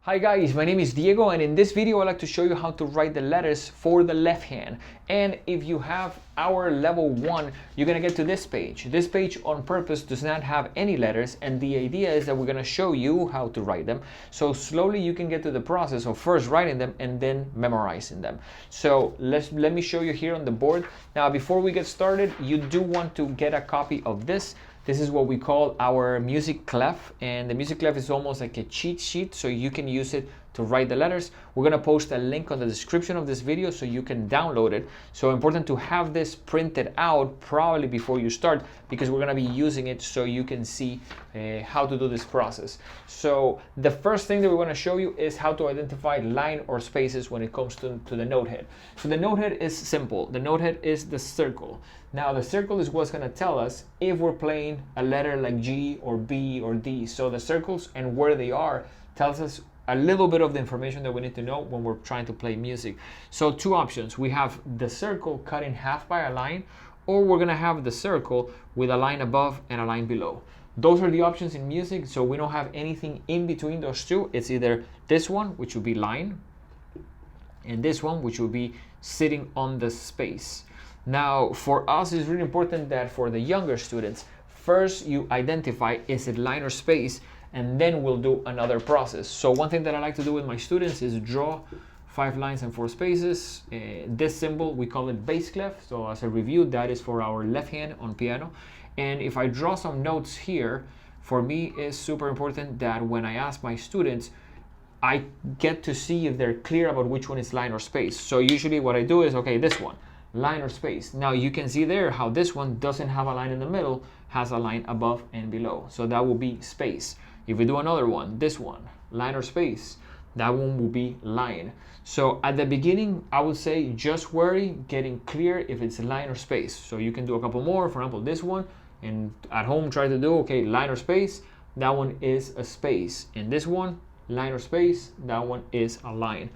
Hi guys, my name is Diego, and in this video I'd like to show you how to write the letters for the left hand. And if you have our level 1, you're gonna get to this page. This page on purpose does not have any letters, and the idea is that we're gonna show you how to write them. So slowly you can get to the process of first writing them and then memorizing them. So let me show you here on the board. Now before we get started, you do want to get a copy of this. This is what we call our music clef, and the music clef is almost like a cheat sheet, so you can use it to write the letters. We're gonna post a link on the description of this video so you can download it. So important to have this printed out probably before you start, because we're gonna be using it so you can see how to do this process. So the first thing that we're gonna show you is how to identify line or spaces when it comes to the note head. So the note head is simple. The note head is the circle. Now the circle is what's gonna tell us if we're playing a letter like G or B or D. So the circles and where they are tells us a little bit of the information that we need to know when we're trying to play music. So two options. We have the circle cut in half by a line, or we're gonna have the circle with a line above and a line below. Those are the options in music, so we don't have anything in between those two. It's either this one, which would be line, and this one, which would be sitting on the space. Now, for us, it's really important that for the younger students, first you identify is it line or space, and then we'll do another process. So one thing that I like to do with my students is draw 5 lines and 4 spaces. This symbol, we call it bass clef. So as a review, that is for our left hand on piano. And if I draw some notes here, for me it's super important that when I ask my students, I get to see if they're clear about which one is line or space. So usually what I do is, okay, this one, line or space. Now you can see there how this one doesn't have a line in the middle, has a line above and below. So that will be space. If we do another one, this one, line or space, that one will be line. So at the beginning, I would say just worry getting clear if it's line or space. So you can do a couple more, for example, this one, and at home try to do, okay, line or space, that one is a space. And this one, line or space, that one is a line.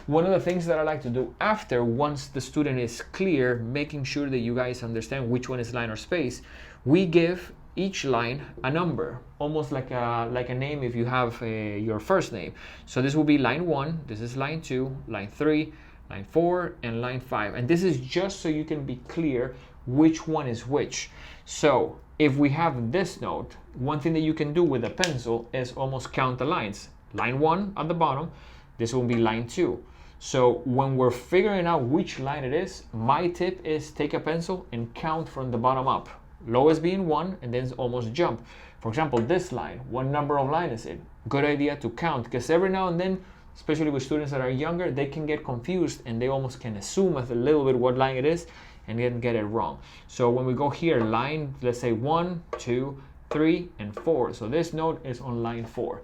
One of the things that I like to do after, once the student is clear, making sure that you guys understand which one is line or space, we give each line a number, almost like a name if you have your first name. So this will be line 1, this is line 2, line 3, line 4, and line 5. And this is just so you can be clear which one is which. So if we have this note, one thing that you can do with a pencil is almost count the lines. Line 1 at the bottom, this will be line 2. So when we're figuring out which line it is, my tip is take a pencil and count from the bottom up. Lowest being 1, and then almost jump. For example, this line, what number of line is it? Good idea to count, because every now and then, especially with students that are younger, they can get confused and they almost can assume a little bit what line it is and then get it wrong. So when we go here, line, let's say 1, 2, 3, and 4. So this note is on line 4.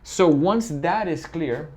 So once that is clear,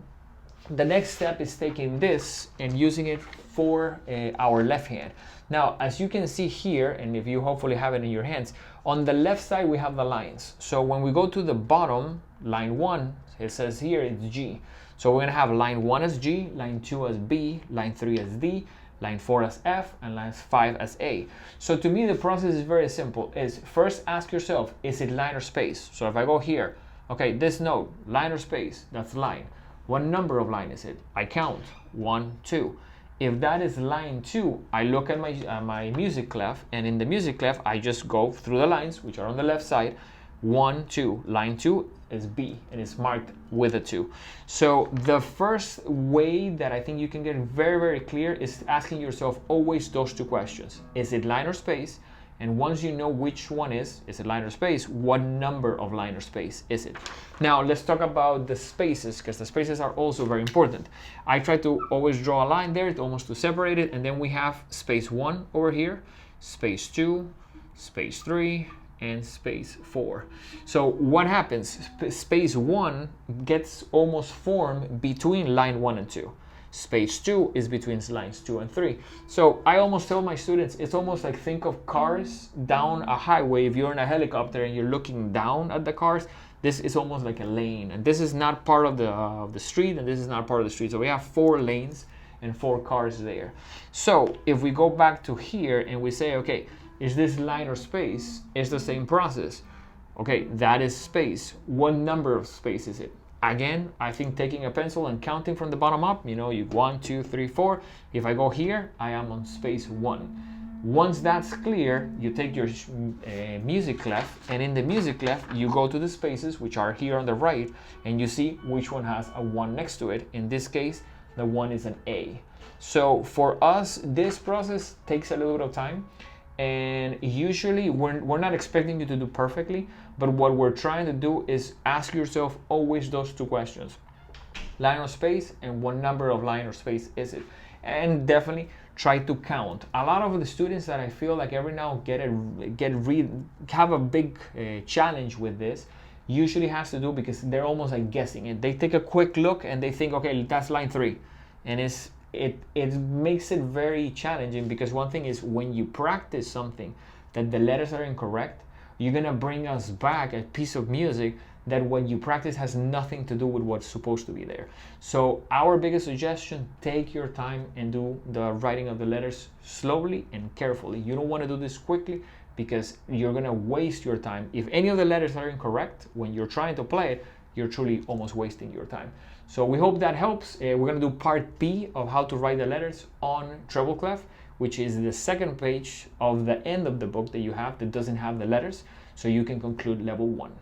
the next step is taking this and using it for our left hand. Now, as you can see here, and if you hopefully have it in your hands, on the left side we have the lines. So when we go to the bottom, line 1, it says here it's G. So we're gonna have line 1 as G, line 2 as B, line 3 as D, line 4 as F, and line 5 as A. So to me the process is very simple. Is first ask yourself, is it line or space? So if I go here, okay, this note, line or space, that's line. What number of line is it? I count, 1, 2. If that is line 2, I look at my music clef, and in the music clef, I just go through the lines, which are on the left side, 1, 2. Line 2 is B, and it's marked with a 2. So the first way that I think you can get very, very clear is asking yourself always those two questions. Is it line or space? And once you know which one is it line or space, what number of line or space is it? Now let's talk about the spaces, because the spaces are also very important. I try to always draw a line there almost to separate it, and then we have space 1 over here, space 2, space 3, and space 4. So what happens? Space 1 gets almost formed between line 1 and 2. Space 2 is between lines 2 and 3. So I almost tell my students, it's almost like think of cars down a highway. If you're in a helicopter and you're looking down at the cars, this is almost like a lane. And this is not part of the street, and this is not part of the street. So we have 4 lanes and 4 cars there. So if we go back to here and we say, okay, is this line or space? It's the same process. Okay, that is space. What number of space is it? Again, I think taking a pencil and counting from the bottom up, you know, you 1, 2, 3, 4. If I go here, I am on space 1. Once that's clear, you take your music clef, and in the music clef, you go to the spaces, which are here on the right, and you see which one has a 1 next to it. In this case, the 1 is an A. So for us, this process takes a little bit of time, and usually we're not expecting you to do perfectly, but what we're trying to do is ask yourself always those 2 questions: line or space, and what number of line or space is it? And definitely try to count. A lot of the students that I feel like every now have a big challenge with this usually has to do because they're almost like guessing it. They take a quick look and they think, okay, that's line 3, and it makes it very challenging, because one thing is, when you practice something that the letters are incorrect, you're gonna bring us back a piece of music that when you practice has nothing to do with what's supposed to be there. So our biggest suggestion, take your time and do the writing of the letters slowly and carefully. You don't want to do this quickly, because you're gonna waste your time. If any of the letters are incorrect when you're trying to play it, you're truly almost wasting your time. So we hope that helps. We're gonna do part B of how to write the letters on treble clef, which is the second page of the end of the book that you have that doesn't have the letters, so you can conclude level 1.